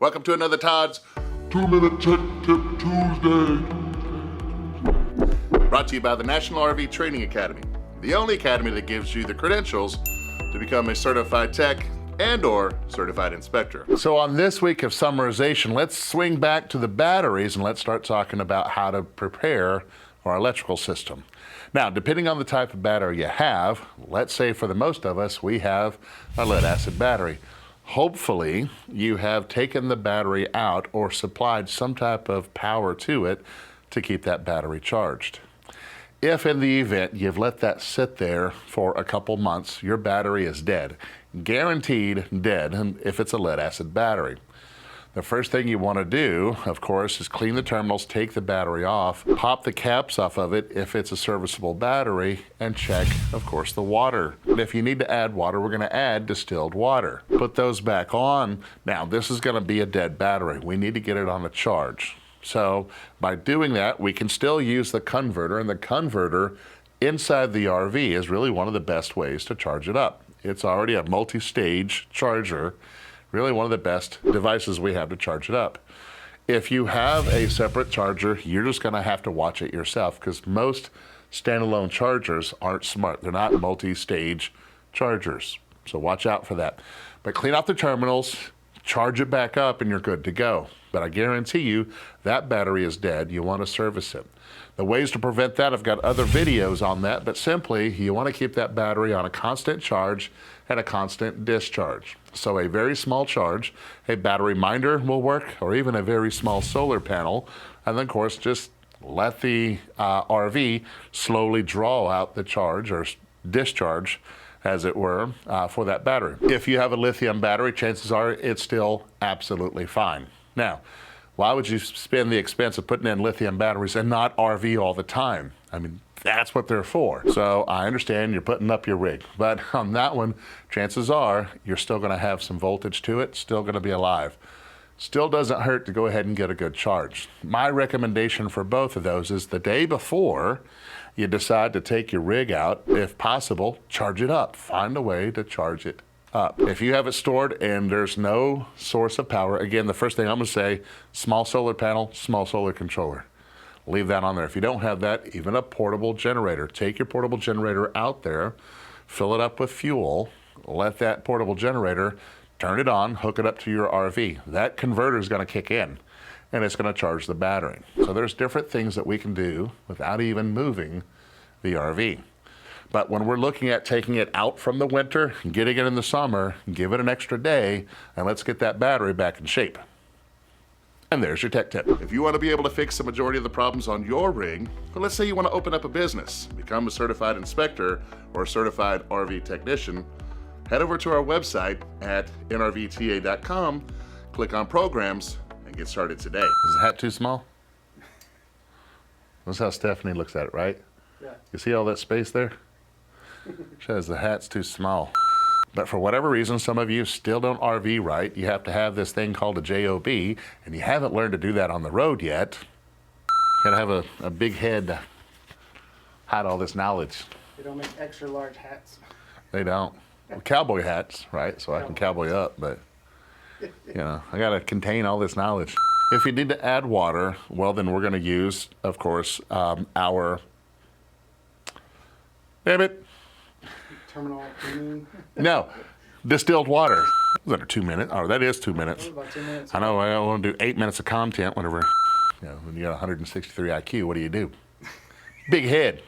Welcome to another Todd's 2-Minute Tech Tip Tuesday. brought to you by the National RV Training Academy, the only academy that gives you the credentials to become a certified tech and/or certified inspector. So on this week of summarization, let's swing back to the batteries and let's start talking about how to prepare our electrical system. Now, depending on the type of battery you have, let's say for the most of us, we have a lead acid battery. Hopefully, you have taken the battery out or supplied some type of power to it to keep that battery charged. If in the event you've let that sit there for a couple months, your battery is dead. Guaranteed dead if it's a lead acid battery. The first thing you want to do, of course, is clean the terminals, take the battery off, pop the caps off of it if it's a serviceable battery, and check, of course, the water. And if you need to add water, we're going to add distilled water. Put those back on. Now, this is going to be a dead battery. We need to get it on a charge. So by doing that, we can still use the converter, and the converter inside the RV is really one of the best ways to charge it up. It's already a multi-stage charger. Really one of the best devices we have to charge it up. If you have a separate charger, you're just going to have to watch it yourself because most standalone chargers aren't smart. They're not multi-stage chargers. So watch out for that. But clean out the terminals, charge it back up, and you're good to go. But I guarantee you that battery is dead. You want to service it. The ways to prevent that, I've got other videos on that, but simply you want to keep that battery on a constant charge and a constant discharge. So a very small charge, a battery minder will work, or even a very small solar panel. And then of course, just let the RV slowly draw out the charge or discharge, as it were, for that battery. If you have a lithium battery, chances are it's still absolutely fine. Now, why would you spend the expense of putting in lithium batteries and not RV all the time? I mean, that's what they're for. So I understand you're putting up your rig, but on that one, chances are you're still going to have some voltage to it, still going to be alive. Still doesn't hurt to go ahead and get a good charge. My recommendation for both of those is the day before you decide to take your rig out, if possible, charge it up. Find a way to charge it up. If you have it stored and there's no source of power, again, the first thing I'm going to say, small solar panel, small solar controller. Leave that on there. If you don't have that, even a portable generator. Take your portable generator out there, fill it up with fuel, let that portable generator, turn it on, hook it up to your RV. That converter is going to kick in and it's going to charge the battery. So there's different things that we can do without even moving the RV. But when we're looking at taking it out from the winter, getting it in the summer, give it an extra day, and let's get that battery back in shape. And there's your tech tip. If you want to be able to fix the majority of the problems on your rig, well, let's say you want to open up a business, become a certified inspector or a certified RV technician, head over to our website at nrvta.com, click on programs, and get started today. Is the hat too small? That's how Stephanie looks at it, right? Yeah. You see all that space there? She says the hat's too small. But for whatever reason, some of you still don't RV right. You have to have this thing called a JOB, and you haven't learned to do that on the road yet. You gotta have a big head to hide all this knowledge. They don't make extra large hats. They don't. Well, cowboy hats, right? So I can cowboy up, but you know, I gotta contain all this knowledge. If you need to add water, well, then we're gonna use, of course, our, damn it. Terminal cleaning. No, distilled water. Was that 2 minutes? Oh, that is 2 minutes. About 2 minutes. I know, I want to do 8 minutes of content whenever, you know, when you got 163 IQ, what do? Big head.